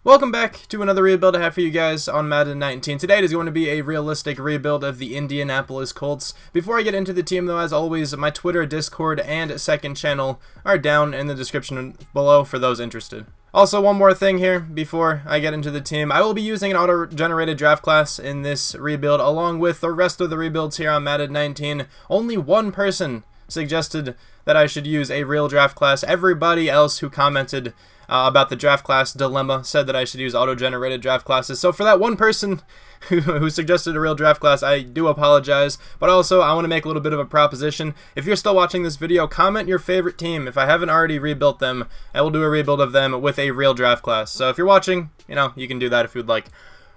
Welcome back to another rebuild I have for you guys on Madden 19. Today is going to be a realistic rebuild of the Indianapolis Colts. Before I get into the team though, as always, my Twitter, Discord, and second channel are down in the description below for those interested. Also, one more thing here before I get into the team. I will be using an auto-generated draft class in this rebuild along with the rest of the rebuilds here on Madden 19. Only one person suggested that I should use a real draft class. Everybody else who commented about the draft class dilemma said that I should use auto-generated draft classes. So for that one person who suggested a real draft class, I do apologize. But also, I want to make a little bit of a proposition. If you're still watching this video, comment your favorite team. If I haven't already rebuilt them, I will do a rebuild of them with a real draft class. So if you're watching, you can do that if you'd like.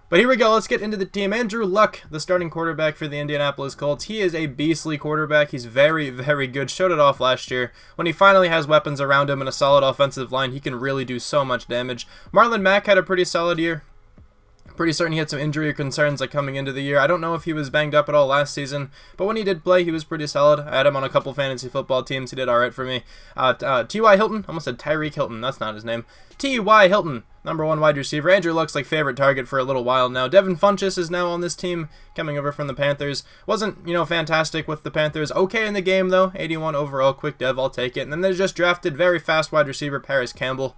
But here we go, let's get into the team. Andrew Luck, the starting quarterback for the Indianapolis Colts. He is a beastly quarterback. He's very, very good. Showed it off last year. When he finally has weapons around him and a solid offensive line, he can really do so much damage. Marlon Mack had a pretty solid year. Pretty certain he had some injury concerns coming into the year. I don't know if he was banged up at all last season, but when he did play, he was pretty solid. I had him on a couple fantasy football teams. He did alright for me. T.Y. Hilton, almost said Tyreek Hilton. That's not his name. T.Y. Hilton, number one wide receiver. Andrew Luck's favorite target for a little while now. Devin Funchess is now on this team, coming over from the Panthers. Wasn't, fantastic with the Panthers. Okay in the game, though. 81 overall, quick dev, I'll take it. And then they just drafted very fast wide receiver Paris Campbell.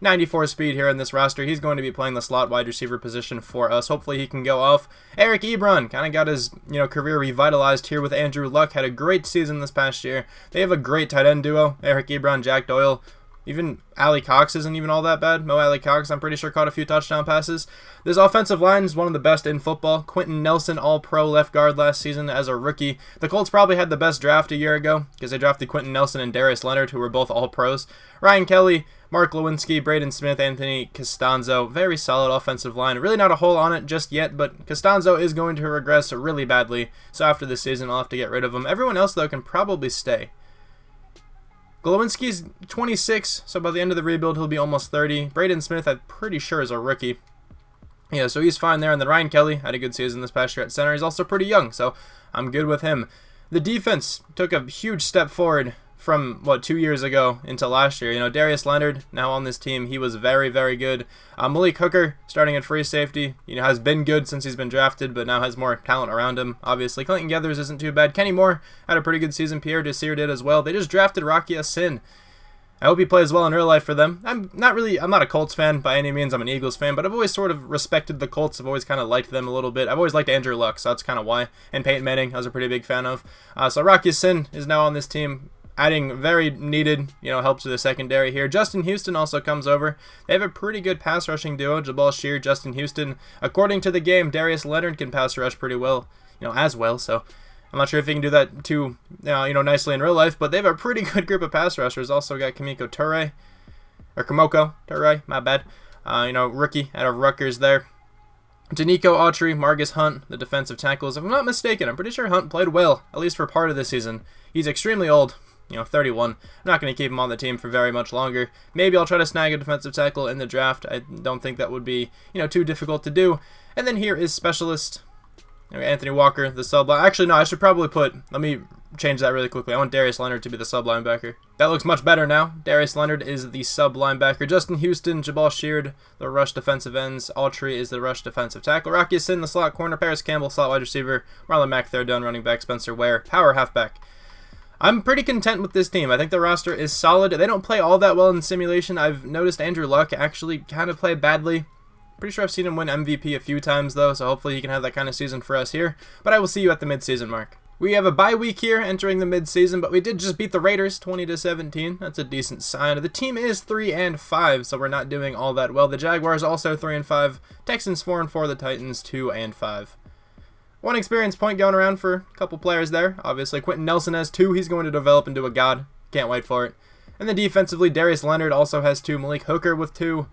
94 speed here in this roster. He's going to be playing the slot wide receiver position for us. Hopefully he can go off. Eric Ebron kind of got his career revitalized here with Andrew Luck. Had a great season this past year. They have a great tight end duo. Eric Ebron, Jack Doyle. Even Ali Cox isn't even all that bad. Mo Ali Cox, I'm pretty sure, caught a few touchdown passes. This offensive line is one of the best in football. Quentin Nelson, all-pro left guard last season as a rookie. The Colts probably had the best draft a year ago because they drafted Quentin Nelson and Darius Leonard, who were both all-pros. Ryan Kelly, Mark Lewinsky, Braden Smith, Anthony Costanzo. Very solid offensive line. Really not a hole on it just yet, but Costanzo is going to regress really badly. So after this season, I'll have to get rid of him. Everyone else, though, can probably stay. Glowinski's 26, so by the end of the rebuild, he'll be almost 30. Braden Smith, I'm pretty sure, is a rookie. Yeah, so he's fine there. And then Ryan Kelly had a good season this past year at center. He's also pretty young, so I'm good with him. The defense took a huge step forward from, 2 years ago into last year. Darius Leonard, now on this team, he was very, very good. Malik Hooker, starting at free safety, has been good since he's been drafted, but now has more talent around him, obviously. Clinton Geathers isn't too bad. Kenny Moore had a pretty good season. Pierre Desir did as well. They just drafted Rocky Sin. I hope he plays well in real life for them. I'm not a Colts fan by any means. I'm an Eagles fan, but I've always sort of respected the Colts. I've always kind of liked them a little bit. I've always liked Andrew Luck, so that's kind of why. And Peyton Manning, I was a pretty big fan of. So Rocky Sin is now on this team, adding very needed, help to the secondary here. Justin Houston also comes over. They have a pretty good pass rushing duo, Jabal Shear, Justin Houston. According to the game, Darius Leonard can pass rush pretty well, as well. So I'm not sure if he can do that too, nicely in real life, but they have a pretty good group of pass rushers. Also got Kamoko Toure, my bad. Rookie out of Rutgers there. Danico Autry, Margus Hunt, the defensive tackles. If I'm not mistaken, I'm pretty sure Hunt played well, at least for part of this season. He's extremely old. 31. I'm not going to keep him on the team for very much longer. Maybe I'll try to snag a defensive tackle in the draft. I don't think that would be, too difficult to do. And then here is specialist Anthony Walker, the sub. Actually, no, I should probably let me change that really quickly. I want Darius Leonard to be the sub linebacker. That looks much better now. Darius Leonard is the sub linebacker. Justin Houston, Jabal Sheard, the rush defensive ends. Autry is the rush defensive tackle. Rocky Sin, the slot corner. Paris Campbell, slot wide receiver. Marlon Mack, third down running back. Spencer Ware, power halfback. I'm pretty content with this team. I think the roster is solid. They don't play all that well in simulation. I've noticed Andrew Luck actually kind of play badly. Pretty sure I've seen him win MVP a few times, though, so hopefully he can have that kind of season for us here. But I will see you at the midseason mark. We have a bye week here entering the midseason, but we did just beat the Raiders 20-17. That's a decent sign. The team is 3-5, so we're not doing all that well. The Jaguars also 3-5. Texans 4-4. The Titans 2-5. One experience point going around for a couple players there. Obviously, Quentin Nelson has 2. He's going to develop into a god. Can't wait for it. And then defensively, Darius Leonard also has 2. Malik Hooker with 2.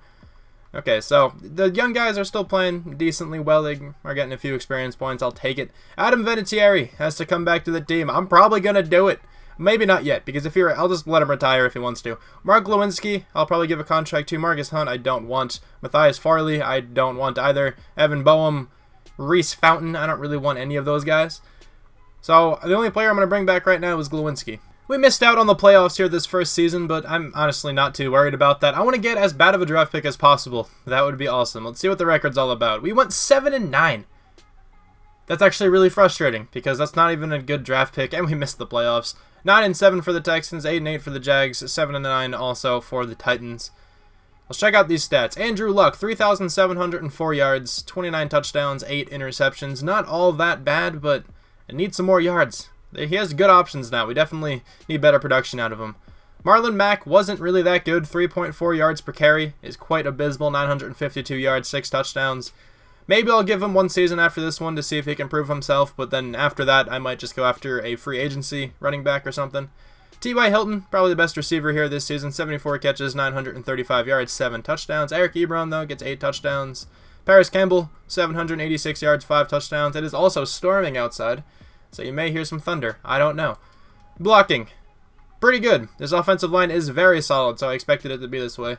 Okay, so the young guys are still playing decently well. They are getting a few experience points. I'll take it. Adam Vinatieri has to come back to the team. I'm probably going to do it. Maybe not yet, because I'll just let him retire if he wants to. Mark Lewinsky, I'll probably give a contract to. Margus Hunt, I don't want. Matthias Farley, I don't want either. Evan Boehm, Reese Fountain, I don't really want any of those guys. So the only player I'm going to bring back right now is Glowinski. We missed out on the playoffs here this first season, but I'm honestly not too worried about that. I want to get as bad of a draft pick as possible. That would be awesome. Let's see what the record's all about. We went 7-9. That's actually really frustrating because that's not even a good draft pick, and we missed the playoffs. 9-7 for the Texans, 8-8 for the Jags, 7-9 also for the Titans. Let's check out these stats. Andrew Luck, 3,704 yards, 29 touchdowns, 8 interceptions. Not all that bad, but it needs some more yards. He has good options now. We definitely need better production out of him. Marlon Mack wasn't really that good. 3.4 yards per carry is quite abysmal. 952 yards, 6 touchdowns. Maybe I'll give him one season after this one to see if he can prove himself, but then after that, I might just go after a free agency running back or something. T.Y. Hilton, probably the best receiver here this season. 74 catches, 935 yards, 7 touchdowns. Eric Ebron, though, gets 8 touchdowns. Paris Campbell, 786 yards, 5 touchdowns. It is also storming outside, so you may hear some thunder. I don't know. Blocking. Pretty good. This offensive line is very solid, so I expected it to be this way.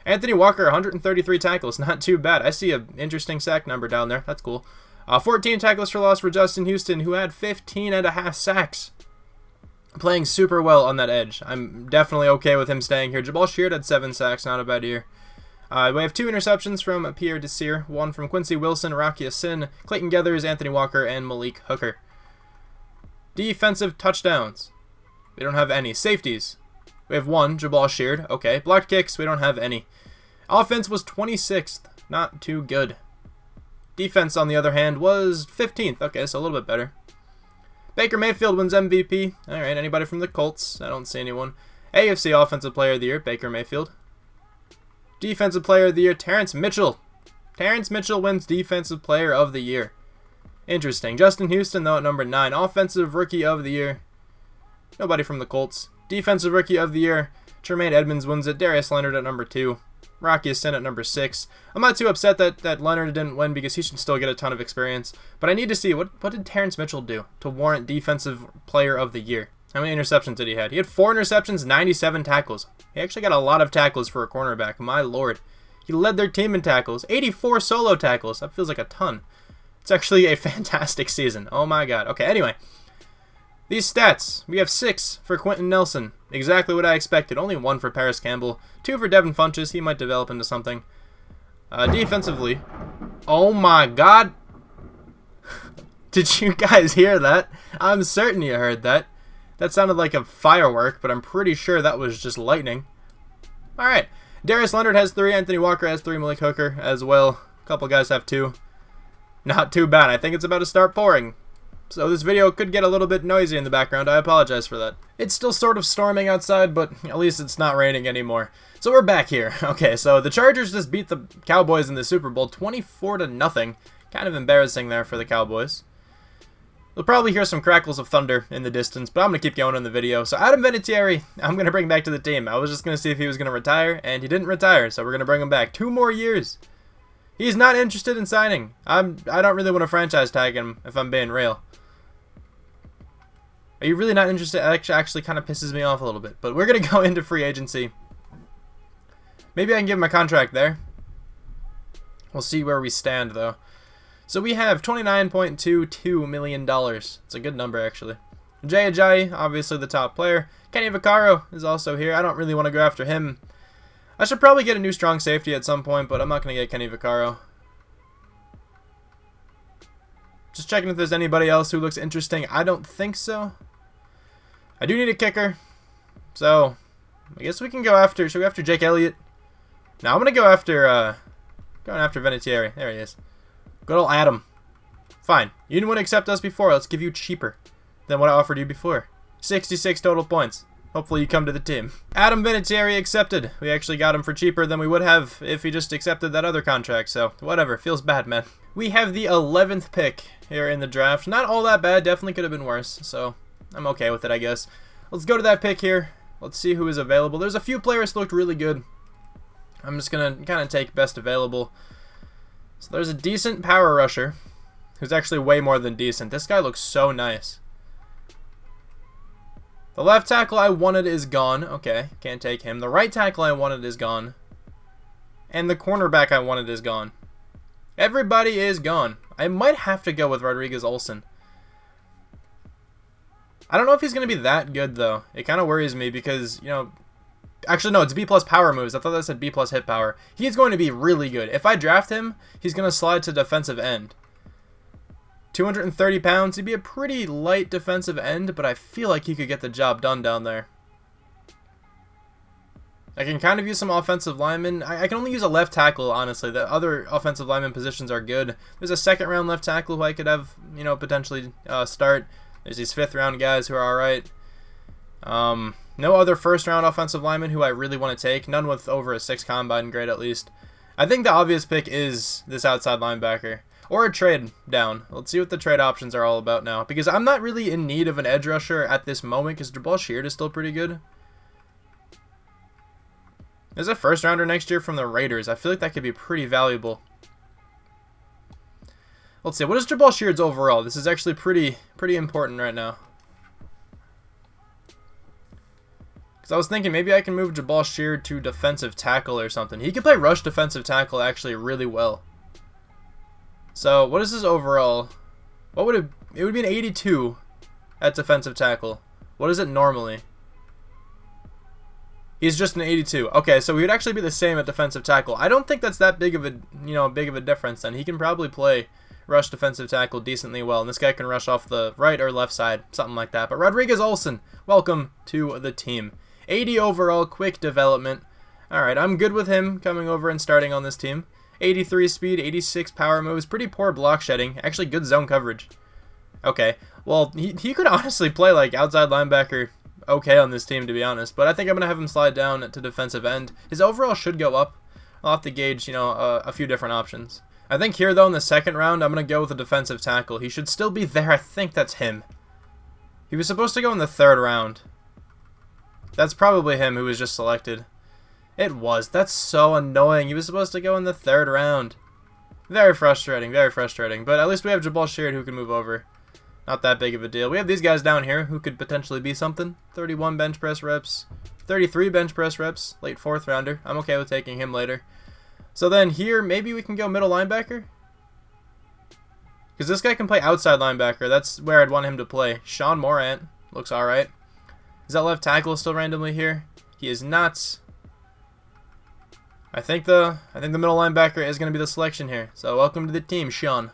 Anthony Walker, 133 tackles. Not too bad. I see an interesting sack number down there. That's cool. 14 tackles for loss for Justin Houston, who had 15.5 sacks. Playing super well on that edge. I'm definitely okay with him staying here. Jabal Sheard had 7 sacks. Not a bad year. We have 2 interceptions from Pierre Desir. 1 from Quincy Wilson, Rocky Sin, Clayton Geathers, Anthony Walker, and Malik Hooker. Defensive touchdowns. We don't have any. Safeties. We have 1, Jabal Sheard. Okay. Blocked kicks. We don't have any. Offense was 26th. Not too good. Defense, on the other hand, was 15th. Okay, so a little bit better. Baker Mayfield wins MVP. Alright, anybody from the Colts? I don't see anyone. AFC Offensive Player of the Year, Baker Mayfield. Defensive Player of the Year, Terrence Mitchell. Terrence Mitchell wins Defensive Player of the Year. Interesting. Justin Houston, though, at number 9. Offensive Rookie of the Year. Nobody from the Colts. Defensive Rookie of the Year. Tremaine Edmonds wins it. Darius Leonard at number 2. Rocky Sin at number 6. I'm not too upset that Leonard didn't win because he should still get a ton of experience. But I need to see, what did Terrence Mitchell do to warrant Defensive Player of the Year? How many interceptions did he have? He had 4 interceptions, 97 tackles. He actually got a lot of tackles for a cornerback. My lord. He led their team in tackles. 84 solo tackles. That feels like a ton. It's actually a fantastic season. Oh my god. Okay, anyway. These stats. We have 6 for Quentin Nelson. Exactly what I expected. Only 1 for Paris Campbell. 2 for Devin Funchess. He might develop into something. Defensively. Oh my god. Did you guys hear that? I'm certain you heard that. That sounded like a firework, but I'm pretty sure that was just lightning. Alright. Darius Leonard has 3. Anthony Walker has 3. Malik Hooker as well. A couple guys have 2. Not too bad. I think it's about to start pouring. So this video could get a little bit noisy in the background. I apologize for that. It's still sort of storming outside, but at least it's not raining anymore. So we're back here. Okay, so the Chargers just beat the Cowboys in the Super Bowl 24-0. Kind of embarrassing there for the Cowboys. You'll probably hear some crackles of thunder in the distance, but I'm going to keep going in the video. So Adam Vinatieri, I'm going to bring back to the team. I was just going to see if he was going to retire, and he didn't retire, so we're going to bring him back. 2 more years. He's not interested in signing. I don't really want to franchise tag him, if I'm being real. Are you really not interested? It actually kind of pisses me off a little bit. But we're going to go into free agency. Maybe I can give him a contract there. We'll see where we stand, though. So we have $29.22 million. It's a good number, actually. Jay Ajayi, obviously the top player. Kenny Vaccaro is also here. I don't really want to go after him. I should probably get a new strong safety at some point, but I'm not going to get Kenny Vaccaro. Just checking if there's anybody else who looks interesting. I don't think so. I do need a kicker. So, I guess we can go after... Should we go after Jake Elliott? No, I'm going to go after... going after Vinatieri. There he is. Good old Adam. Fine. You didn't want to accept us before. Let's give you cheaper than what I offered you before. 66 total points. Hopefully you come to the team. Adam Vinatieri accepted. We actually got him for cheaper than we would have if he just accepted that other contract. So, whatever. Feels bad, man. We have the 11th pick here in the draft. Not all that bad. Definitely could have been worse. So, I'm okay with it, I guess. Let's go to that pick here. Let's see who is available. There's a few players that looked really good. I'm just going to kind of take best available. So, there's a decent power rusher who's actually way more than decent. This guy looks so nice. The left tackle I wanted is gone. Okay, can't take him. The right tackle I wanted is gone. And the cornerback I wanted is gone. Everybody is gone. I might have to go with Rodriguez Olsen. I don't know if he's going to be that good, though. It kind of worries me because, you know, actually, no, it's B plus power moves. I thought that said B plus hit power. He's going to be really good. If I draft him, he's going to slide to defensive end. 230 pounds. He'd be a pretty light defensive end, but I feel like he could get the job done down there. I can kind of use some offensive linemen. I can only use a left tackle, honestly. The other offensive lineman positions are good. There's a second-round left tackle who I could have, you know, potentially start. There's these fifth-round guys who are all right. No other first-round offensive linemen who I really want to take. None with over a 6 combine grade, at least. I think the obvious pick is this outside linebacker. Or a trade down. Let's see what the trade options are all about now. Because I'm not really in need of an edge rusher at this moment, because Jabal Sheard is still pretty good. There's a first rounder next year from the Raiders. I feel like that could be pretty valuable. Let's see. What is Jabal Sheard's overall? This is actually pretty important right now. Because I was thinking maybe I can move Jabal Sheard to defensive tackle or something. He could play rush defensive tackle actually really well. So what is his overall? What would it would be an 82 at defensive tackle. What is it normally? He's just an 82. Okay, so we would actually be the same at defensive tackle. I don't think that's that big of a difference then. He can probably play rush defensive tackle decently well, and this guy can rush off the right or left side, something like that. But Rodriguez Olsen, welcome to the team. 80 overall, quick development. Alright, I'm good with him coming over and starting on this team. 83 speed, 86 power moves, pretty poor block shedding, actually good zone coverage. Okay, well, he could honestly play like outside linebacker okay on this team, to be honest, but I think I'm going to have him slide down to defensive end. His overall should go up. I'll have to gauge, you know, a few different options. I think here, though, in the second round, I'm going to go with a defensive tackle. He should still be there. I think that's him. He was supposed to go in the third round. That's probably him who was just selected. It was. That's so annoying. He was supposed to go in the third round. Very frustrating, but at least we have Jabal Sheard who can move over. Not that big of a deal. We have these guys down here who could potentially be something. 31 bench press reps. 33 bench press reps. Late fourth rounder. I'm okay with taking him later. So then here, maybe we can go middle linebacker. Because this guy can play outside linebacker. That's where I'd want him to play. Sean Morant. Looks alright. Is that left tackle still randomly here? He is not. I think the middle linebacker is going to be the selection here. So welcome to the team, Sean.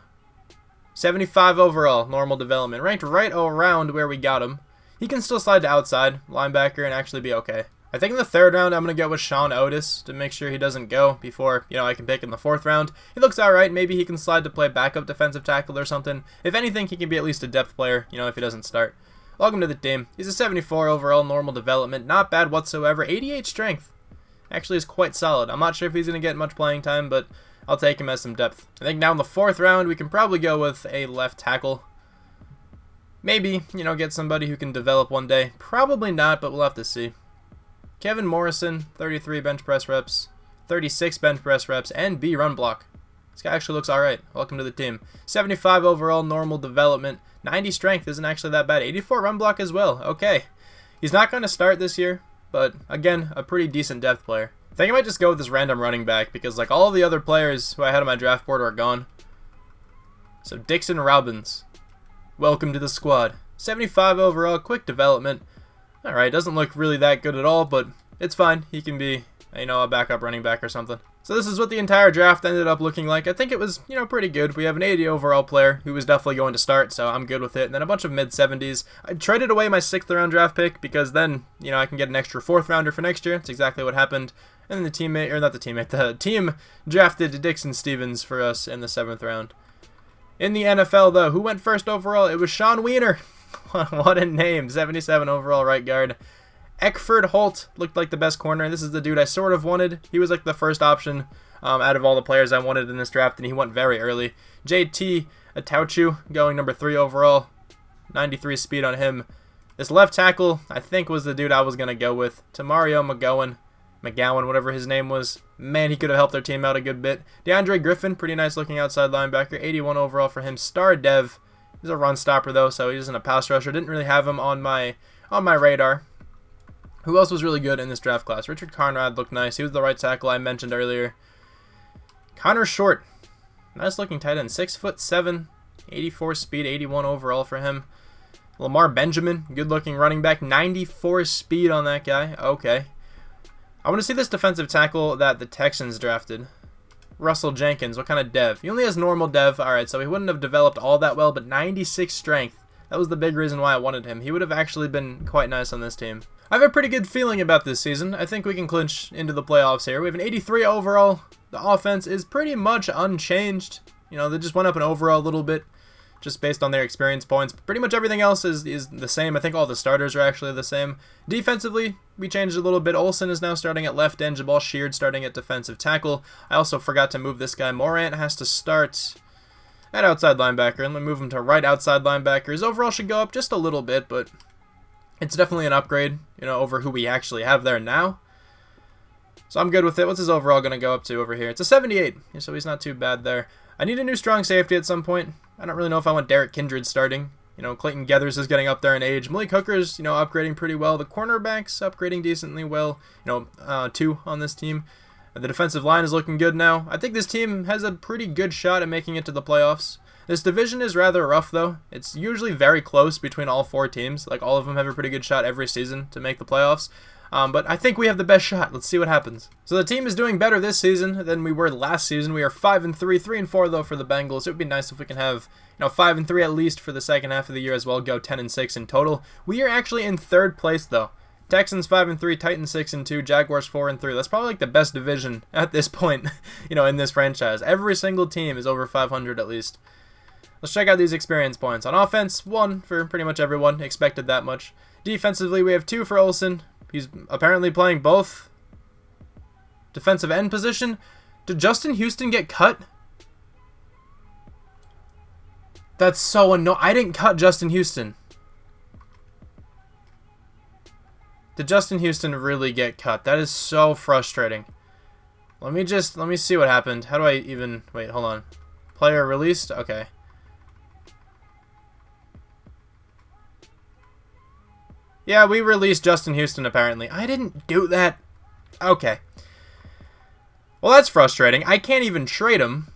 75 overall, normal development. Ranked right around where we got him. He can still slide to outside linebacker and actually be okay. I think in the third round, I'm going to go with Sean Otis to make sure he doesn't go before, you know, I can pick in the fourth round. He looks alright. Maybe he can slide to play backup defensive tackle or something. If anything, he can be at least a depth player, you know, if he doesn't start. Welcome to the team. He's a 74 overall, normal development. Not bad whatsoever. 88 strength. Actually is quite solid. I'm not sure if he's going to get much playing time, but I'll take him as some depth. I think now in the fourth round, we can probably go with a left tackle. Maybe, you know, get somebody who can develop one day. Probably not, but we'll have to see. Kevin Morrison, 33 bench press reps, 36 bench press reps, and B run block. This guy actually looks alright. Welcome to the team. 75 overall, normal development. 90 strength isn't actually that bad. 84 run block as well. Okay. He's not going to start this year, but again, a pretty decent depth player. I think I might just go with this random running back because like all of the other players who I had on my draft board are gone. So Dixon Robbins, welcome to the squad. 75 overall, quick development. Alright, doesn't look really that good at all, but it's fine. He can be, you know, a backup running back or something. So this is what the entire draft ended up looking like. I think it was, you know, pretty good. We have an 80 overall player who was definitely going to start, so I'm good with it. And then a bunch of mid-70s. I traded away my 6th round draft pick because then, you know, I can get an extra 4th rounder for next year. That's exactly what happened. And then the team drafted Dixon Stevens for us in the 7th round. In the NFL, though, who went first overall? It was Sean Wiener. What a name. 77 overall right guard. Eckford Holt looked like the best corner. This is the dude I sort of wanted. He was like the first option out of all the players I wanted in this draft, and he went very early. JT Atauchu going number 3 overall. 93 speed on him. This left tackle, I think, was the dude I was going to go with. Tamario McGowan, whatever his name was. Man, he could have helped their team out a good bit. DeAndre Griffin, pretty nice looking outside linebacker. 81 overall for him. Star Dev. He's a run stopper, though, so he isn't a pass rusher. Didn't really have him on my radar. Who else was really good in this draft class? Richard Conrad looked nice. He was the right tackle I mentioned earlier. Connor Short. Nice looking tight end. 6'7", 84 speed, 81 overall for him. Lamar Benjamin, good-looking running back, 94 speed on that guy. Okay. I want to see this defensive tackle that the Texans drafted. Russell Jenkins, what kind of dev? He only has normal dev. Alright, so he wouldn't have developed all that well, but 96 strength. That was the big reason why I wanted him. He would have actually been quite nice on this team. I have a pretty good feeling about this season. I think we can clinch into the playoffs here. We have an 83 overall. The offense is pretty much unchanged. You know, they just went up an overall a little bit just based on their experience points. Pretty much everything else is the same. I think all the starters are actually the same. Defensively, we changed a little bit. Olsen is now starting at left end. Jabal Sheard starting at defensive tackle. I also forgot to move this guy. Morant has to start at outside linebacker, and we move him to right outside linebacker. His overall should go up just a little bit, but it's definitely an upgrade, you know, over who we actually have there now. So I'm good with it. What's his overall going to go up to over here? It's a 78, so he's not too bad there. I need a new strong safety at some point. I don't really know if I want Derek Kindred starting. You know, Clayton Geathers is getting up there in age. Malik Hooker's, you know, upgrading pretty well. The cornerbacks upgrading decently well. You know, 2 on this team. The defensive line is looking good now. I think this team has a pretty good shot at making it to the playoffs. This division is rather rough, though. It's usually very close between all 4 teams. Like, all of them have a pretty good shot every season to make the playoffs. But I think we have the best shot. Let's see what happens. So the team is doing better this season than we were last season. We are 5-3, 3-4 though for the Bengals. It would be nice if we can have, you know, 5-3 at least for the second half of the year as well. Go 10-6 in total. We are actually in 3rd place though. Texans 5-3, Titans 6-2, Jaguars 4-3. That's probably like the best division at this point, you know, in this franchise. Every single team is over 500 at least. Let's check out these experience points. On offense, 1 for pretty much everyone. Expected that much. Defensively, we have 2 for Olsen. He's apparently playing both defensive end position. Did Justin Houston get cut? That's so annoying. I didn't cut Justin Houston. Did Justin Houston really get cut? That is so frustrating. Let me see what happened. How do I even... Wait, hold on. Player released? Okay. Yeah, we released Justin Houston, apparently. I didn't do that. Okay. Well, that's frustrating. I can't even trade him.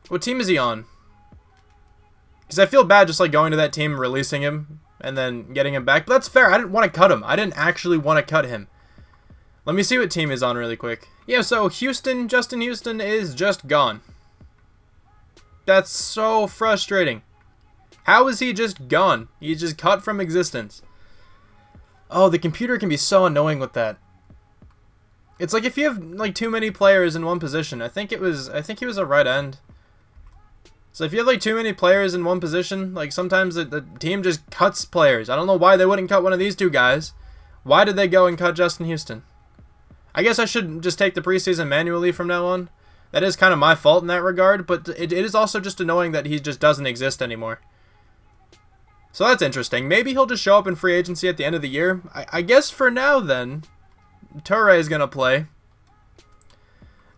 What team is he on? Because I feel bad just, like, going to that team, releasing him, and then getting him back. But that's fair. I didn't want to cut him. I didn't actually want to cut him. Let me see what team he's on really quick. Yeah, so Houston, Justin Houston is just gone. That's so frustrating. How is he just gone? He's just cut from existence. Oh, the computer can be so annoying with that. It's like if you have like too many players in one position. I think he was a right end. So if you have like too many players in one position, like sometimes the team just cuts players. I don't know why they wouldn't cut one of these 2 guys. Why did they go and cut Justin Houston? I guess I should just take the preseason manually from now on. That is kind of my fault in that regard, but it is also just annoying that he just doesn't exist anymore. So that's interesting. Maybe he'll just show up in free agency at the end of the year. I guess for now, then, Toure is going to play.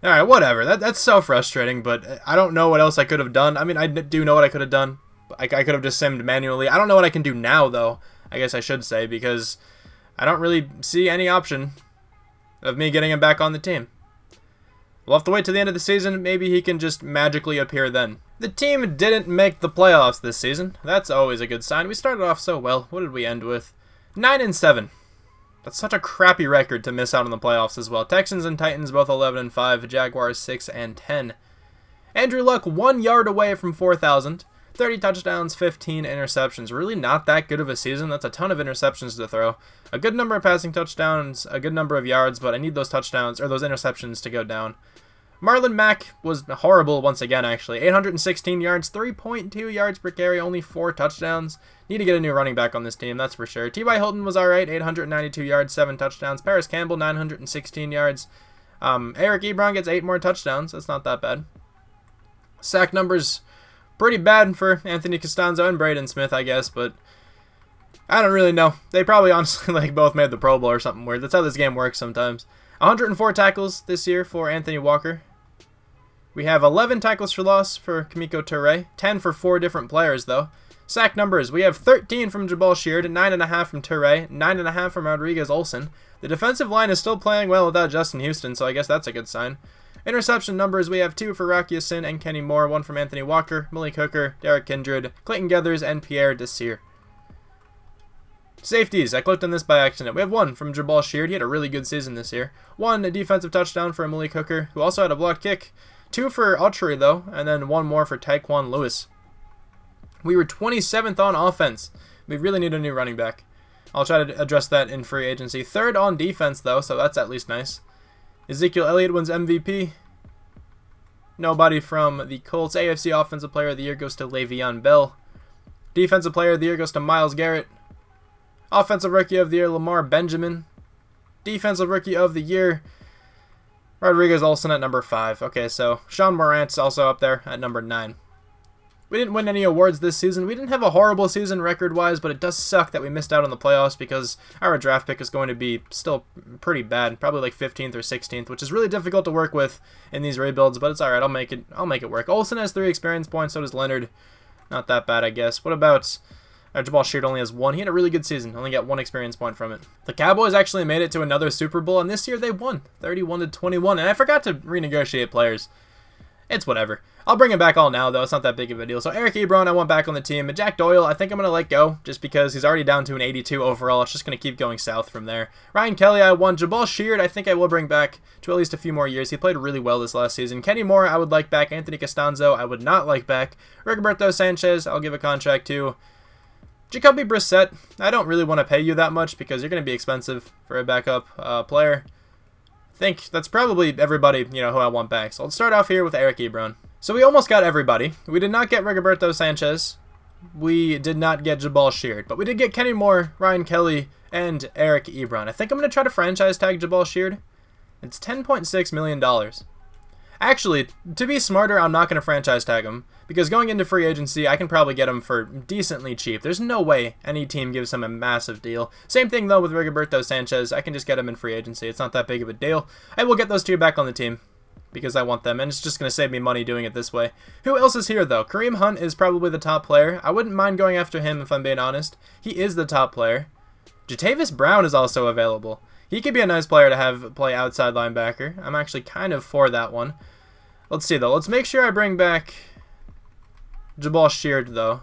Alright, whatever. That's so frustrating, but I don't know what else I could have done. I mean, I do know what I could have done. I could have just simmed manually. I don't know what I can do now, though, I guess I should say, because I don't really see any option of me getting him back on the team. We'll have to wait till the end of the season. Maybe he can just magically appear then. The team didn't make the playoffs this season. That's always a good sign. We started off so well. What did we end with? 9-7. That's such a crappy record to miss out on the playoffs as well. Texans and Titans both 11-5. Jaguars 6-10. Andrew Luck 1 yard away from 4,000. 30 touchdowns, 15 interceptions. Really not that good of a season. That's a ton of interceptions to throw. A good number of passing touchdowns, a good number of yards, but I need those touchdowns, or those interceptions to go down. Marlon Mack was horrible once again, actually. 816 yards, 3.2 yards per carry, only 4 touchdowns. Need to get a new running back on this team, that's for sure. T.Y. Hilton was alright, 892 yards, 7 touchdowns. Paris Campbell, 916 yards. Eric Ebron gets 8 more touchdowns. That's not that bad. Sack numbers, pretty bad for Anthony Costanzo and Braden Smith, I guess, but I don't really know. They probably honestly like both made the Pro Bowl or something weird. That's how this game works sometimes. 104 tackles this year for Anthony Walker. We have 11 tackles for loss for Kamiko Toure. 10 for 4 different players, though. Sack numbers, we have 13 from Jabal Sheard, 9.5 from Toure, 9.5 from Rodriguez Olsen. The defensive line is still playing well without Justin Houston, so I guess that's a good sign. Interception numbers, we have 2 for Rocky Sin and Kenny Moore, 1 from Anthony Walker, Malik Hooker, Derek Kindred, Clayton Geathers, and Pierre Desir. Safeties, I clicked on this by accident. We have one from Jabal Sheard. He had a really good season this year. One defensive touchdown for Malik Hooker, who also had a blocked kick. Two for Autry, though, and then one more for Tyquan Lewis. We were 27th on offense. We really need a new running back. I'll try to address that in free agency. Third on defense, though, so that's at least nice. Ezekiel Elliott wins MVP. Nobody from the Colts. AFC Offensive Player of the Year goes to Le'Veon Bell. Defensive Player of the Year goes to Myles Garrett. Offensive Rookie of the Year, Lamar Benjamin. Defensive Rookie of the Year, Rodriguez Olsen at number 5. Okay, so Sean Morant's also up there at number 9. We didn't win any awards this season. We didn't have a horrible season record-wise, but it does suck that we missed out on the playoffs because our draft pick is going to be still pretty bad, probably like 15th or 16th, which is really difficult to work with in these rebuilds, but it's all right. I'll make it work. Olsen has 3 experience points, so does Leonard. Not that bad, I guess. What about Jabal Sheard? Only has 1. He had a really good season. Only got 1 experience point from it. The Cowboys actually made it to another Super Bowl, and this year they won 31-21, and I forgot to renegotiate players. It's whatever. I'll bring him back all now, though. It's not that big of a deal. So Eric Ebron, I want back on the team. And Jack Doyle, I think I'm going to let go just because he's already down to an 82 overall. It's just going to keep going south from there. Ryan Kelly, I want. Jabal Sheard, I think I will bring back to at least a few more years. He played really well this last season. Kenny Moore, I would like back. Anthony Costanzo, I would not like back. Rigoberto Sanchez, I'll give a contract to. Jacoby Brissett, I don't really want to pay you that much because you're going to be expensive for a backup player. I think that's probably everybody, who I want back. So let's start off here with Eric Ebron. So we almost got everybody. We did not get Rigoberto Sanchez. We did not get Jabal Sheard. But we did get Kenny Moore, Ryan Kelly, and Eric Ebron. I think I'm going to try to franchise tag Jabal Sheard. It's $10.6 million. Actually, to be smarter, I'm not going to franchise tag him. Because going into free agency, I can probably get him for decently cheap. There's no way any team gives him a massive deal. Same thing, though, with Rigoberto Sanchez. I can just get him in free agency. It's not that big of a deal. I will get those 2 back on the team because I want them, and it's just going to save me money doing it this way. Who else is here, though? Kareem Hunt is probably the top player. I wouldn't mind going after him if I'm being honest. He is the top player. Jatavis Brown is also available. He could be a nice player to have play outside linebacker. I'm actually kind of for that one. Let's see, though. Let's make sure I bring back Jabal Sheard, though.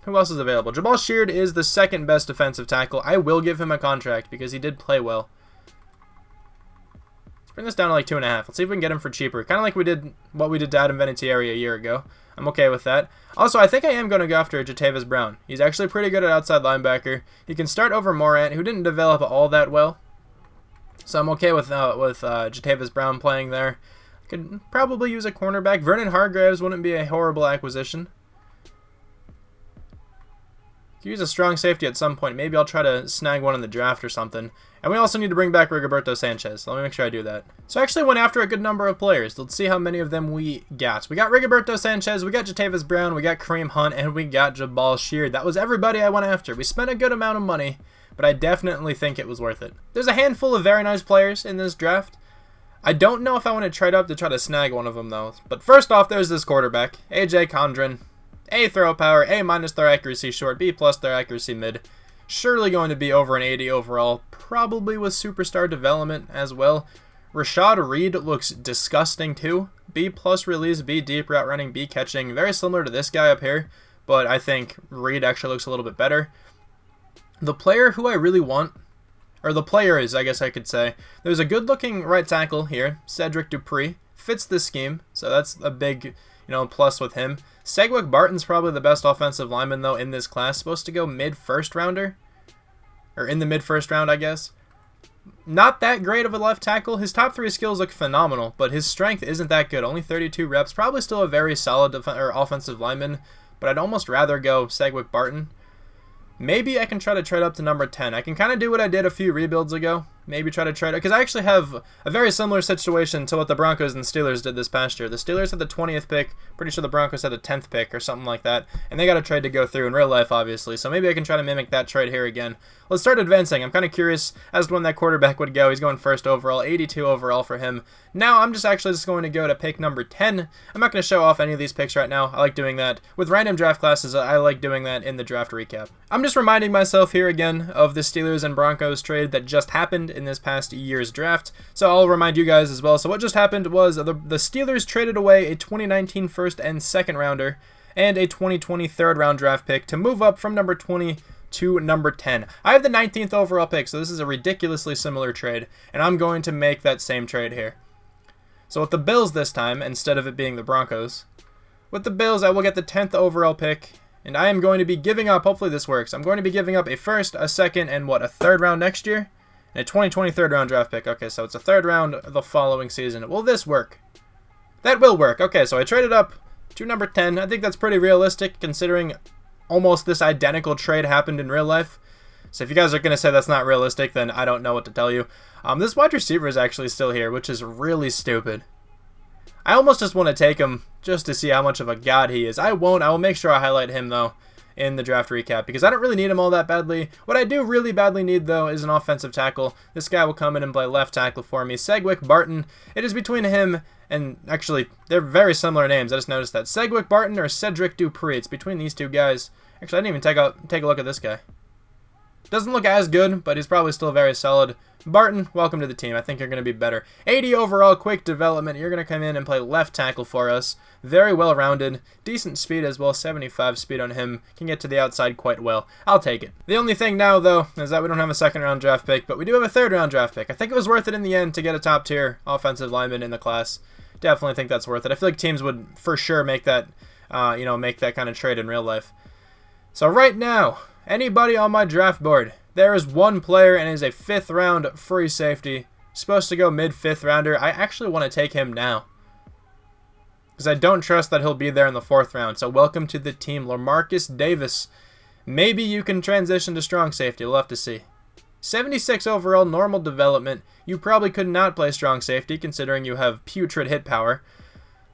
Who else is available? Jabal Sheard is the 2nd best defensive tackle. I will give him a contract because he did play well. Let's bring this down to like 2.5. Let's see if we can get him for cheaper. Kind of like what we did to Adam Vinatieri a year ago. I'm okay with that. Also, I think I am going to go after Jatavis Brown. He's actually pretty good at outside linebacker. He can start over Morant, who didn't develop all that well. So I'm okay with Jatavis Brown playing there. Could probably use a cornerback. Vernon Hargreaves wouldn't be a horrible acquisition. Could use a strong safety at some point. Maybe I'll try to snag one in the draft or something. And we also need to bring back Rigoberto Sanchez. Let me make sure I do that. So I actually went after a good number of players. Let's see how many of them we got. We got Rigoberto Sanchez, we got Jatavis Brown, we got Kareem Hunt, and we got Jabal Sheard. That was everybody I went after. We spent a good amount of money, but I definitely think it was worth it. There's a handful of very nice players in this draft. I don't know if I want to trade up to try to snag one of them, though. But first off, there's this quarterback, A.J. Condren. A throw power, A- their accuracy short, B+ their accuracy mid. Surely going to be over an 80 overall, probably with superstar development as well. Rashad Reed looks disgusting too. B+ release, B deep route running, B catching. Very similar to this guy up here, but I think Reed actually looks a little bit better. The player who I really want, or the players, I guess I could say, there's a good-looking right tackle here, Cedric Dupree. Fits this scheme, so that's a big, plus with him. Segwick Barton's probably the best offensive lineman, though, in this class. Supposed to go mid-first rounder, or in the mid-first round, I guess. Not that great of a left tackle. His top 3 skills look phenomenal, but his strength isn't that good. Only 32 reps. Probably still a very solid offensive lineman, but I'd almost rather go Segwick Barton. Maybe I can try to trade up to number 10. I can kind of do what I did a few rebuilds ago. Maybe try to trade, because I actually have a very similar situation to what the Broncos and Steelers did this past year. The Steelers had the 20th pick. Pretty sure the Broncos had the 10th pick or something like that. And they got a trade to go through in real life, obviously. So maybe I can try to mimic that trade here again. Let's start advancing. I'm kind of curious as to when that quarterback would go. He's going 1st overall, 82 overall for him. Now I'm just going to go to pick number 10. I'm not going to show off any of these picks right now. I like doing that. With random draft classes, I like doing that in the draft recap. I'm just reminding myself here again of the Steelers and Broncos trade that just happened in this past year's draft. So I'll remind you guys as well. So what just happened was the Steelers traded away a 2019 first and second rounder and a 2020 third round draft pick to move up from number 20 to number 10. I have the 19th overall pick, so this is a ridiculously similar trade, and I'm going to make that same trade here. So with the Bills this time, instead of it being the Broncos, with the Bills, I will get the 10th overall pick, and I am going to be giving up, hopefully this works, I'm going to be giving up a first, a second, and what, a third round next year? And a 2020 third round draft pick. Okay, so it's a third round the following season. Will this work? That will work. Okay, so I traded up to number 10. I think that's pretty realistic considering almost this identical trade happened in real life. So if you guys are going to say that's not realistic, then I don't know what to tell you. This wide receiver is actually still here, which is really stupid. I almost just want to take him just to see how much of a god he is. I won't. I will make sure I highlight him, though, in the draft recap because I don't really need him all that badly. What I do really badly need, though, is an offensive tackle. This guy will come in and play left tackle for me. Segwick Barton. It is between him and, actually, they're very similar names. I just noticed that. Segwick Barton or Cedric Dupree. It's between these two guys. Actually, I didn't even take a look at this guy. Doesn't look as good, but he's probably still very solid. Barton, welcome to the team. I think you're going to be better. 80 overall, quick development. You're going to come in and play left tackle for us. Very well-rounded. Decent speed as well. 75 speed on him. Can get to the outside quite well. I'll take it. The only thing now, though, is that we don't have a second-round draft pick, but we do have a third-round draft pick. I think it was worth it in the end to get a top-tier offensive lineman in the class. Definitely think that's worth it. I feel like teams would for sure make that, make that kind of trade in real life. So right now, anybody on my draft board, there is one player and it is a 5th round free safety. Supposed to go mid-5th rounder. I actually want to take him now, because I don't trust that he'll be there in the 4th round. So welcome to the team, LaMarcus Davis. Maybe you can transition to strong safety. We'll have to see. 76 overall, normal development. You probably could not play strong safety considering you have putrid hit power.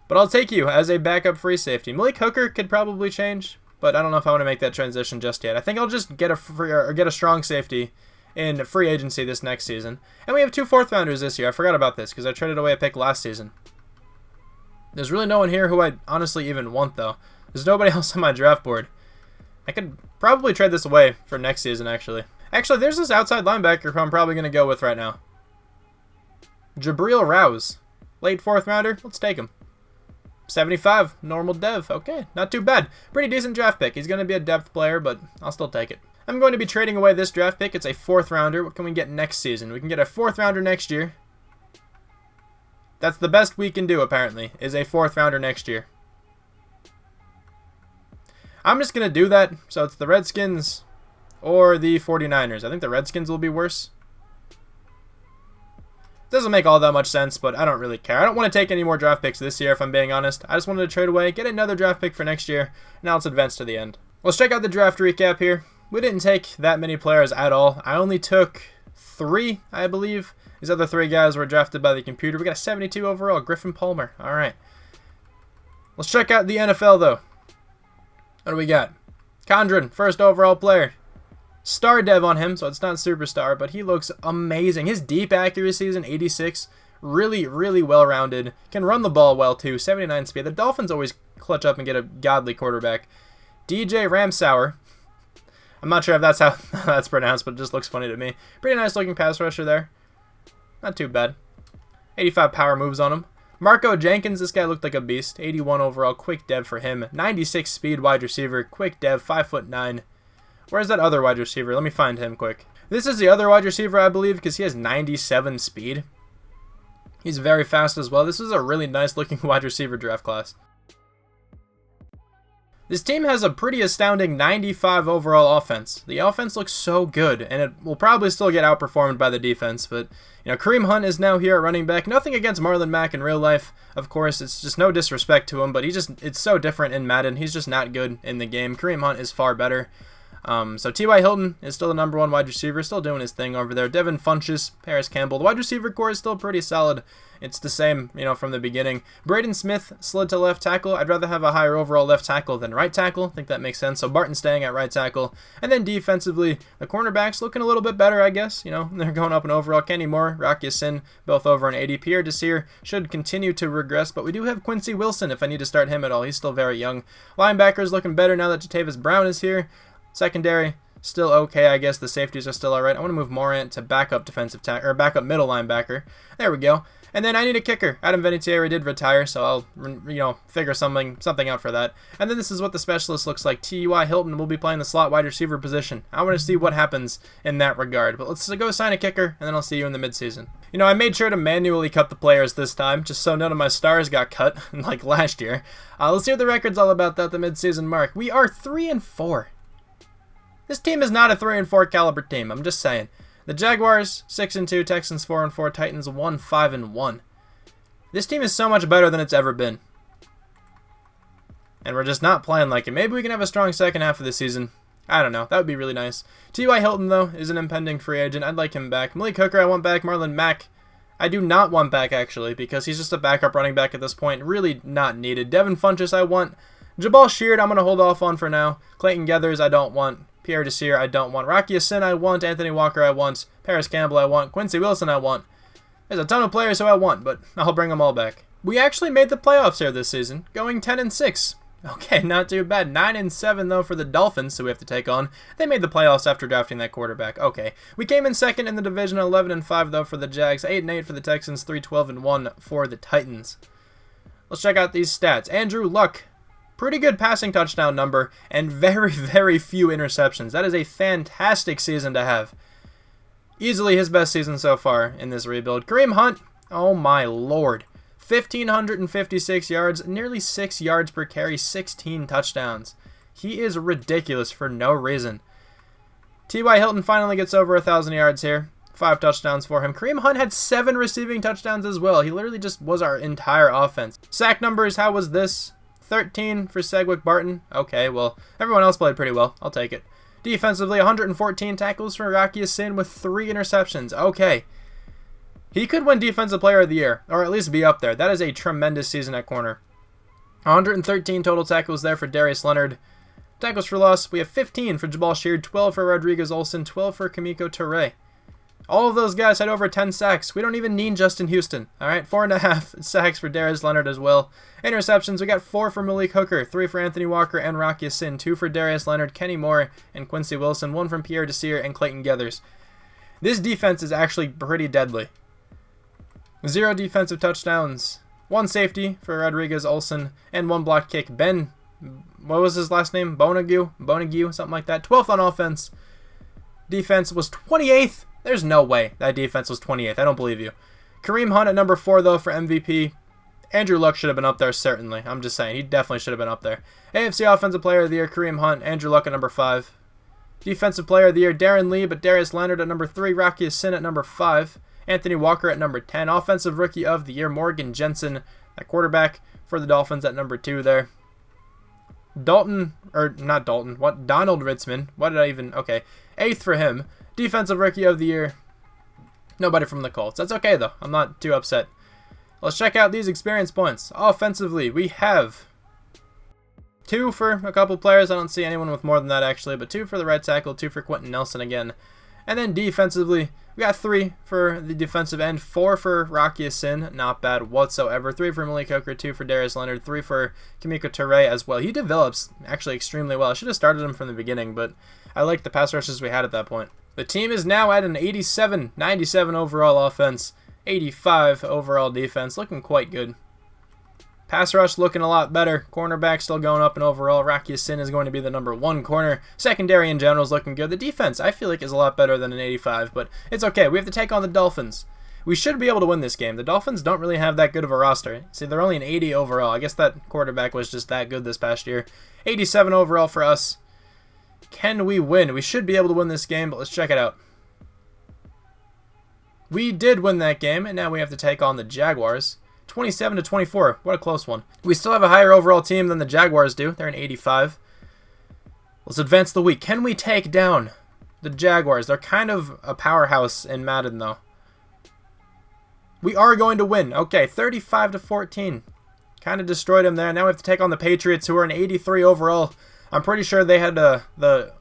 But I'll take you as a backup free safety. Malik Hooker could probably change, but I don't know if I want to make that transition just yet. I think I'll just get a strong safety in free agency this next season. And we have 2 4th rounders this year. I forgot about this because I traded away a pick last season. There's really no one here who I honestly even want, though. There's nobody else on my draft board. I could probably trade this away for next season, actually. Actually, there's this outside linebacker who I'm probably going to go with right now. Jabril Rouse. Late 4th rounder. Let's take him. 75. Normal dev. Okay, not too bad. Pretty decent draft pick. He's going to be a depth player, but I'll still take it. I'm going to be trading away this draft pick. It's a 4th rounder. What can we get next season? We can get a 4th rounder next year. That's the best we can do, apparently, is a 4th rounder next year. I'm just going to do that. So it's the Redskins or the 49ers. I think the Redskins will be worse. Doesn't make all that much sense, but I don't really care. I don't want to take any more draft picks this year, if I'm being honest. I just wanted to trade away, get another draft pick for next year. Now let's advance to the end. Let's check out the draft recap here. We didn't take that many players at all. I only took 3, I believe. These other 3 guys were drafted by the computer. We got a 72 overall, Griffin Palmer. All right. Let's check out the NFL, though. What do we got? Condren, 1st overall player. Star dev on him, so it's not superstar, but he looks amazing. His deep accuracy is an 86. Really, really well-rounded. Can run the ball well, too. 79 speed. The Dolphins always clutch up and get a godly quarterback. DJ Ramsauer. I'm not sure if that's how that's pronounced, but it just looks funny to me. Pretty nice-looking pass rusher there. Not too bad. 85 power moves on him. Marco Jenkins, this guy looked like a beast. 81 overall, quick dev for him. 96 speed wide receiver, quick dev, 5'9". Where's that other wide receiver? Let me find him quick. This is the other wide receiver, I believe, because he has 97 speed. He's very fast as well. This is a really nice-looking wide receiver draft class. This team has a pretty astounding 95 overall offense. The offense looks so good, and it will probably still get outperformed by the defense, but Kareem Hunt is now here at running back. Nothing against Marlon Mack in real life, of course. It's just no disrespect to him, but it's so different in Madden. He's just not good in the game. Kareem Hunt is far better. So T.Y. Hilton is still the number 1 wide receiver, still doing his thing over there. Devin Funchess, Paris Campbell. The wide receiver core is still pretty solid. It's the same, from the beginning. Braden Smith slid to left tackle. I'd rather have a higher overall left tackle than right tackle. I think that makes sense. So Barton staying at right tackle. And then defensively, the cornerbacks looking a little bit better, I guess. They're going up in overall. Kenny Moore, Rocky Sin, both over an 80. Pierre Desir should continue to regress, but we do have Quincy Wilson if I need to start him at all. He's still very young. Linebackers looking better now that Jatavis Brown is here. Secondary, still okay, I guess. The safeties are still alright. I want to move Morant to backup defensive or backup middle linebacker. There we go. And then I need a kicker. Adam Vinatieri did retire, so I'll, figure something out for that. And then this is what the specialist looks like. T.Y. Hilton will be playing the slot wide receiver position. I want to see what happens in that regard. But let's go sign a kicker, and then I'll see you in the midseason. I made sure to manually cut the players this time, just so none of my stars got cut, like last year. Let's see what the record's all about at the midseason mark. We are 3-4. This team is not a 3-4 caliber team, I'm just saying. The Jaguars, 6-2, Texans 4-4, Titans 1-5-1. This team is so much better than it's ever been. And we're just not playing like it. Maybe we can have a strong second half of the season. I don't know. That would be really nice. T.Y. Hilton, though, is an impending free agent. I'd like him back. Malik Hooker, I want back. Marlon Mack, I do not want back, actually, because he's just a backup running back at this point. Really not needed. Devin Funchess, I want. Jabal Sheard, I'm going to hold off on for now. Clayton Geathers, I don't want. Pierre Desir, I don't want. Rocky Asin, I want. Anthony Walker, I want. Paris Campbell, I want. Quincy Wilson, I want. There's a ton of players who I want, but I'll bring them all back. We actually made the playoffs here this season, going 10-6. Okay, not too bad. 9-7, though, for the Dolphins, who we have to take on. They made the playoffs after drafting that quarterback. Okay. We came in second in the division, 11-5, though, for the Jags. 8-8 for the Texans, 3-12-1 for the Titans. Let's check out these stats. Andrew Luck. Pretty good passing touchdown number, and very, very few interceptions. That is a fantastic season to have. Easily his best season so far in this rebuild. Kareem Hunt, oh my lord. 1,556 yards, nearly 6 yards per carry, 16 touchdowns. He is ridiculous for no reason. T.Y. Hilton finally gets over 1,000 yards here. 5 touchdowns for him. Kareem Hunt had 7 receiving touchdowns as well. He literally just was our entire offense. Sack numbers, how was this? 13 for Segwick Barton. Okay, well, everyone else played pretty well. I'll take it. Defensively, 114 tackles for Rocky Asin with 3 interceptions. Okay. He could win Defensive Player of the Year, or at least be up there. That is a tremendous season at corner. 113 total tackles there for Darius Leonard. Tackles for loss, we have 15 for Jabal Sheard, 12 for Rodriguez Olsen, 12 for Kamiko Toure. All of those guys had over 10 sacks. We don't even need Justin Houston. All right, 4.5 sacks for Darius Leonard as well. Interceptions, we got 4 for Malik Hooker, 3 for Anthony Walker and Rocky Asin, 2 for Darius Leonard, Kenny Moore, and Quincy Wilson, 1 from Pierre Desir and Clayton Geathers. This defense is actually pretty deadly. 0 defensive touchdowns, 1 safety for Rodriguez Olsen, and 1 blocked kick. Ben, what was his last name? Bonague, something like that. 12th on offense. Defense was 28th. There's no way that defense was 28th. I don't believe you. Kareem Hunt at number 4, though, for MVP. Andrew Luck should have been up there, certainly. I'm just saying. He definitely should have been up there. AFC Offensive Player of the Year, Kareem Hunt. Andrew Luck at number 5. Defensive Player of the Year, Darren Lee, but Darius Leonard at number 3. Rocky Asin at number 5. Anthony Walker at number 10. Offensive Rookie of the Year, Morgan Jensen, that quarterback for the Dolphins at number 2 there. Donald Ritzman. What did I even... Okay. 8th for him. Defensive Rookie of the Year. Nobody from the Colts. That's okay, though. I'm not too upset. Let's check out these experience points. Offensively, we have 2 for a couple players. I don't see anyone with more than that, actually. But 2 for the right tackle, 2 for Quentin Nelson again. And then defensively, we got 3 for the defensive end, 4 for Rocky Asin. Not bad whatsoever. 3 for Malik Hooker, 2 for Darius Leonard, 3 for Kamiko Toure as well. He develops actually extremely well. I should have started him from the beginning, but I liked the pass rushes we had at that point. The team is now at an 87, 97 overall offense, 85 overall defense, looking quite good. Pass rush looking a lot better. Cornerback still going up in overall. Rocky Asin is going to be the number 1 corner. Secondary in general is looking good. The defense, I feel like, is a lot better than an 85, but it's okay. We have to take on the Dolphins. We should be able to win this game. The Dolphins don't really have that good of a roster. See, they're only an 80 overall. I guess that quarterback was just that good this past year. 87 overall for us. Can we win? We should be able to win this game, but let's check it out. We did win that game, and now we have to take on the Jaguars. 27-24. What a close one. We still have a higher overall team than the Jaguars do. They're an 85. Let's advance the week. Can we take down the Jaguars? They're kind of a powerhouse in Madden, though. We are going to win. Okay, 35-14. Kind of destroyed them there. Now we have to take on the Patriots, who are an 83 overall. I'm pretty sure they had the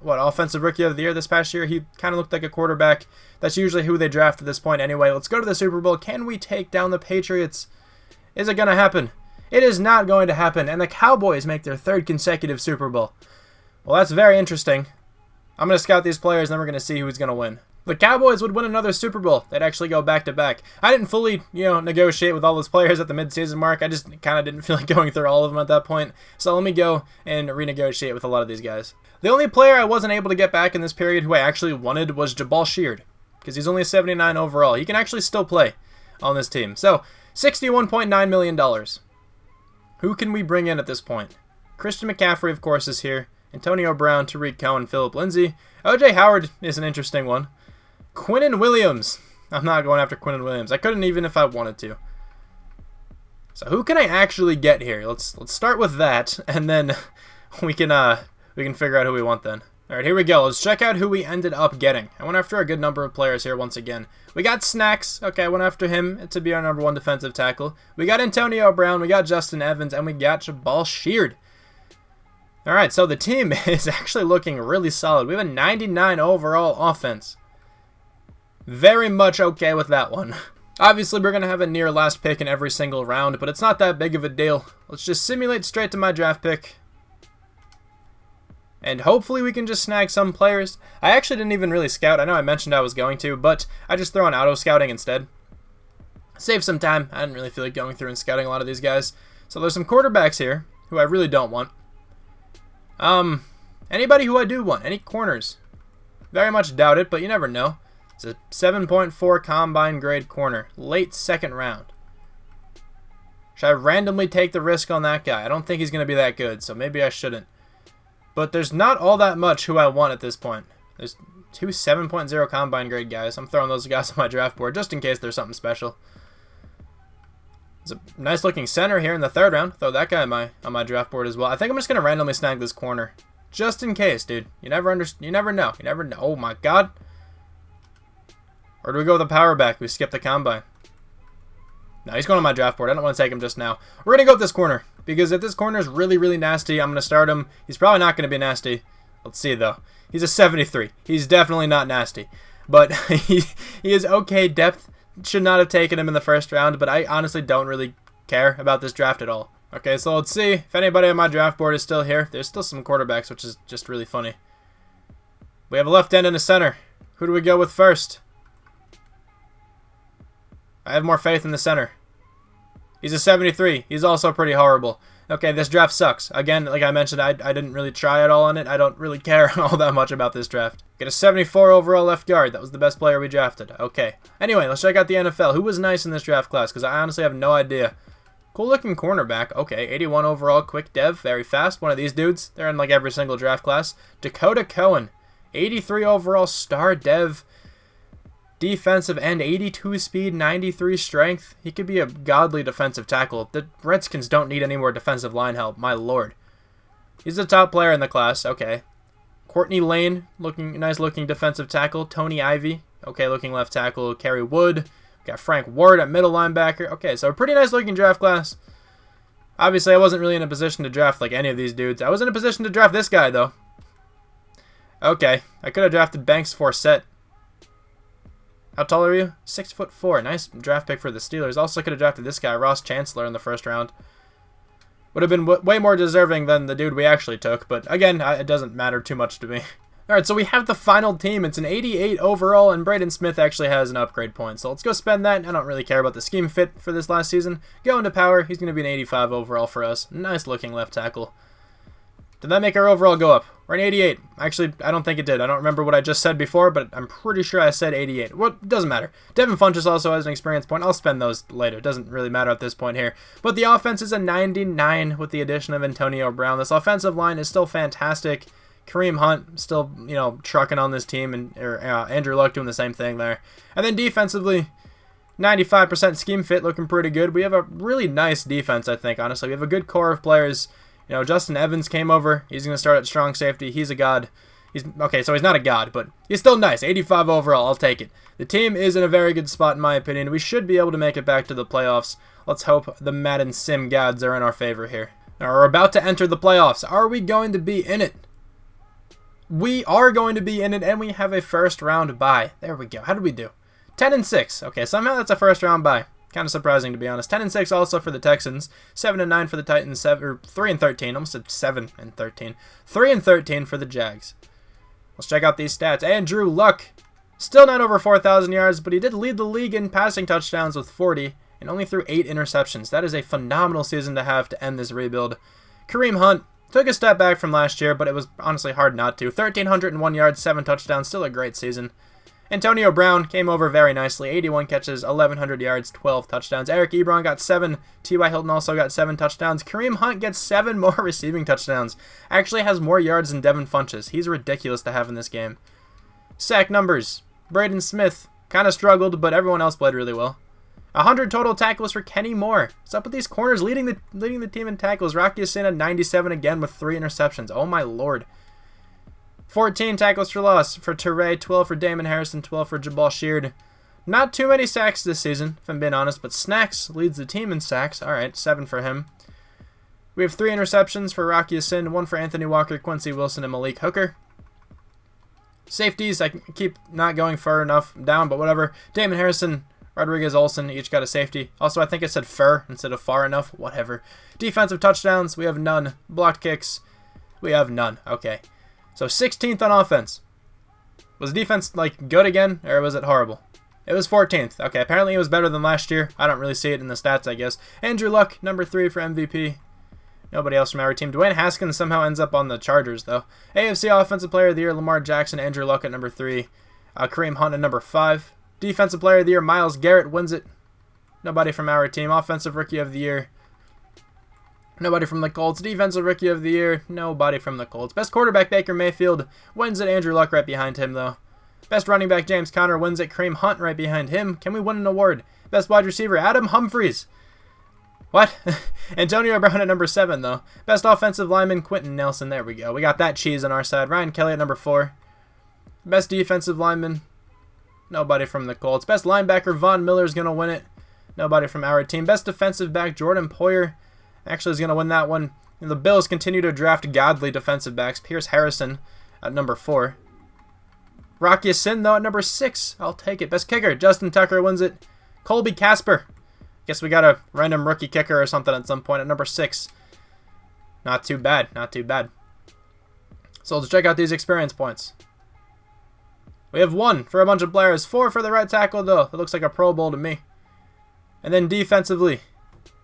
Offensive Rookie of the Year this past year. He kind of looked like a quarterback. That's usually who they draft at this point anyway. Let's go to the Super Bowl. Can we take down the Patriots? Is it going to happen? It is not going to happen. And the Cowboys make their 3rd consecutive Super Bowl. Well, that's very interesting. I'm going to scout these players, and then we're going to see who's going to win. The Cowboys would win another Super Bowl. They'd actually go back-to-back. I didn't fully, negotiate with all those players at the mid-season mark. I just kind of didn't feel like going through all of them at that point. So let me go and renegotiate with a lot of these guys. The only player I wasn't able to get back in this period who I actually wanted was Jabal Sheard, because he's only a 79 overall. He can actually still play on this team. So, $61.9 million. Who can we bring in at this point? Christian McCaffrey, of course, is here. Antonio Brown, Tariq Cohen, Phillip Lindsay. O.J. Howard is an interesting one. Quinnen Williams. I'm not going after Quinnen Williams. I couldn't even if I wanted to. So who can I actually get here? Let's start with that, and then we can figure out who we want then. All right, here we go. Let's check out who we ended up getting. I went after a good number of players here once again. We got Snacks. Okay, I went after him to be our #1 defensive tackle. We got Antonio Brown. We got Justin Evans, and we got Jabal Sheard. All right, so the team is actually looking really solid. We have a 99 overall offense. Very much okay with that one. Obviously, we're going to have a near last pick in every single round, but it's not that big of a deal. Let's just simulate straight to my draft pick. And hopefully we can just snag some players. I actually didn't even really scout. I know I mentioned I was going to, but I just throw on auto scouting instead. Save some time. I didn't really feel like going through and scouting a lot of these guys. So there's some quarterbacks here who I really don't want. Anybody who I do want. Any corners. Very much doubt it, but you never know. It's a 7.4 combine grade corner. Late second round. Should I randomly take the risk on that guy? I don't think he's going to be that good, so maybe I shouldn't. But there's not all that much who I want at this point. There's 2 7.0 combine grade guys. I'm throwing those guys on my draft board just in case there's something special. There's a nice looking center here in the 3rd round. Throw that guy on my draft board as well. I think I'm just going to randomly snag this corner. Just in case, dude. You never know. You never know. Oh my god. Or do we go with a power back? We skip the combine. No, he's going on my draft board. I don't want to take him just now. We're going to go with this corner. Because if this corner is really, really nasty, I'm going to start him. He's probably not going to be nasty. Let's see, though. He's a 73. He's definitely not nasty. But he is okay depth. Should not have taken him in the 1st round. But I honestly don't really care about this draft at all. Okay, so let's see if anybody on my draft board is still here. There's still some quarterbacks, which is just really funny. We have a left end and a center. Who do we go with first? I have more faith in the center. He's a 73. He's also pretty horrible. Okay, this draft sucks. Again, like I mentioned, I didn't really try at all on it. I don't really care all that much about this draft. Get a 74 overall left guard. That was the best player we drafted. Okay. Anyway, let's check out the NFL. Who was nice in this draft class? Because I honestly have no idea. Cool looking cornerback. Okay, 81 overall, quick dev, very fast. One of these dudes. They're in like every single draft class. Dakota Cohen. 83 overall, star dev. Defensive end, 82 speed, 93 strength. He could be a godly defensive tackle. The Redskins don't need any more defensive line help, my lord. He's the top player in the class, okay. Courtney Lane, nice looking defensive tackle. Tony Ivy, okay looking left tackle. Kerry Wood. Got Frank Ward at middle linebacker. Okay, so a pretty nice looking draft class. Obviously, I wasn't really in a position to draft like any of these dudes. I was in a position to draft this guy, though. Okay, I could have drafted Banks Forsett. How tall are you? 6'4". Nice draft pick for the Steelers. Also could have drafted this guy, Ross Chancellor, in the 1st round. Would have been way more deserving than the dude we actually took, but again, it doesn't matter too much to me. Alright, so we have the final team. It's an 88 overall, and Braden Smith actually has an upgrade point. So let's go spend that. I don't really care about the scheme fit for this last season. Go into power. He's going to be an 85 overall for us. Nice looking left tackle. Did that make our overall go up? We're an 88. Actually, I don't think it did. I don't remember what I just said before, but I'm pretty sure I said 88. Well, it doesn't matter. Devin Funchess also has an experience point. I'll spend those later. It doesn't really matter at this point here. But the offense is a 99 with the addition of Antonio Brown. This offensive line is still fantastic. Kareem Hunt still, trucking on this team, and Andrew Luck doing the same thing there. And then defensively, 95% scheme fit, looking pretty good. We have a really nice defense, I think, honestly. We have a good core of players. Justin Evans came over. He's going to start at strong safety. He's a god. Okay, so he's not a god, but he's still nice. 85 overall. I'll take it. The team is in a very good spot, in my opinion. We should be able to make it back to the playoffs. Let's hope the Madden sim gods are in our favor here. Now, we're about to enter the playoffs. Are we going to be in it? We are going to be in it, and we have a 1st round bye. There we go. How did we do? 10-6. Okay, somehow that's a 1st round bye. Kind of surprising, to be honest. 10-6 also for the Texans. 7-9 for the Titans. 3-13. Almost said 7-13. 3-13 for the Jags. Let's check out these stats. Andrew Luck, still not over 4,000 yards, but he did lead the league in passing touchdowns with 40 and only threw 8 interceptions. That is a phenomenal season to have to end this rebuild. Kareem Hunt took a step back from last year, but it was honestly hard not to. 1,301 yards, 7 touchdowns, still a great season. Antonio Brown came over very nicely. 81 catches, 1,100 yards, 12 touchdowns. Eric Ebron got 7. T.Y. Hilton also got 7 touchdowns. Kareem Hunt gets 7 more receiving touchdowns. Actually has more yards than Devin Funchess. He's ridiculous to have in this game. Sack numbers. Braden Smith kind of struggled, but everyone else played really well. 100 total tackles for Kenny Moore. What's up with these corners leading the team in tackles? Rocky Sin at 97 again with 3 interceptions. Oh my lord. 14 tackles for loss for Teray, 12 for Damon Harrison, 12 for Jabal Sheard. Not too many sacks this season, if I'm being honest, but Snacks leads the team in sacks. Alright, 7 for him. We have 3 interceptions for Rocky Sin, 1 for Anthony Walker, Quincy Wilson, and Malik Hooker. Safeties, I keep not going far enough down, but whatever. Damon Harrison, Rodriguez Olsen, each got a safety. Also, I think I said fur instead of far enough. Whatever. Defensive touchdowns, we have none. Blocked kicks, we have none. Okay. So 16th on offense. Was defense like good again, or was it horrible? It was 14th. Okay, apparently it was better than last year. I don't really see it in the stats, I guess. Andrew Luck, number 3 for MVP. Nobody else from our team. Dwayne Haskins somehow ends up on the Chargers, though. AFC Offensive Player of the Year, Lamar Jackson, Andrew Luck at number 3. Kareem Hunt at number 5. Defensive Player of the Year, Myles Garrett wins it. Nobody from our team. Offensive Rookie of the Year, nobody from the Colts. Defensive Rookie of the Year, nobody from the Colts. Best quarterback, Baker Mayfield, wins it. Andrew Luck right behind him, though. Best running back, James Conner, wins it. Kareem Hunt right behind him. Can we win an award? Best wide receiver, Adam Humphries. What? Antonio Brown at number 7, though. Best offensive lineman, Quentin Nelson. There we go. We got that cheese on our side. Ryan Kelly at number 4. Best defensive lineman, nobody from the Colts. Best linebacker, Von Miller's going to win it. Nobody from our team. Best defensive back, Jordan Poyer, actually is going to win that one. And the Bills continue to draft godly defensive backs. Pierce Harrison at number 4. Rocky Sin, though, at number 6. I'll take it. Best kicker, Justin Tucker wins it. Colby Casper. Guess we got a random rookie kicker or something at some point at number 6. Not too bad. Not too bad. So let's check out these experience points. We have 1 for a bunch of players. 4 for the right tackle, though. It looks like a Pro Bowl to me. And then defensively,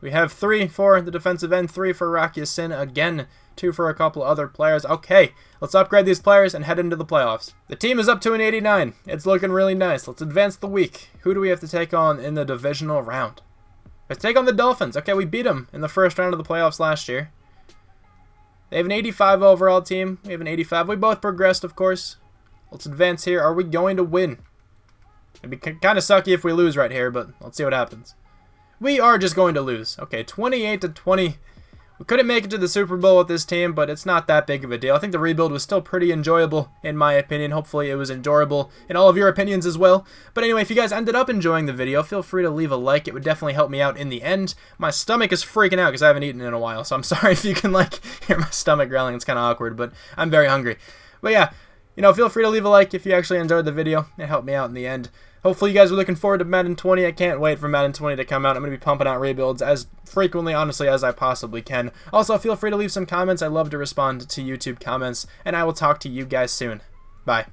we have 3 for the defensive end, 3 for Rocky Sin, again 2 for a couple other players. Okay, let's upgrade these players and head into the playoffs. The team is up to an 89. It's looking really nice. Let's advance the week. Who do we have to take on in the divisional round? Let's take on the Dolphins. Okay, we beat them in the first round of the playoffs last year. They have an 85 overall team. We have an 85. We both progressed, of course. Let's advance here. Are we going to win? It'd be kind of sucky if we lose right here, but let's see what happens. We are just going to lose. Okay, 28-20. We couldn't make it to the Super Bowl with this team, but it's not that big of a deal. I think the rebuild was still pretty enjoyable, in my opinion. Hopefully it was enjoyable in all of your opinions as well. But anyway, if you guys ended up enjoying the video, feel free to leave a like. It would definitely help me out in the end. My stomach is freaking out because I haven't eaten in a while, so I'm sorry if you can, hear my stomach growling. It's kind of awkward, but I'm very hungry. But yeah, feel free to leave a like if you actually enjoyed the video. It helped me out in the end. Hopefully you guys are looking forward to Madden 20. I can't wait for Madden 20 to come out. I'm going to be pumping out rebuilds as frequently, honestly, as I possibly can. Also, feel free to leave some comments. I love to respond to YouTube comments, and I will talk to you guys soon. Bye.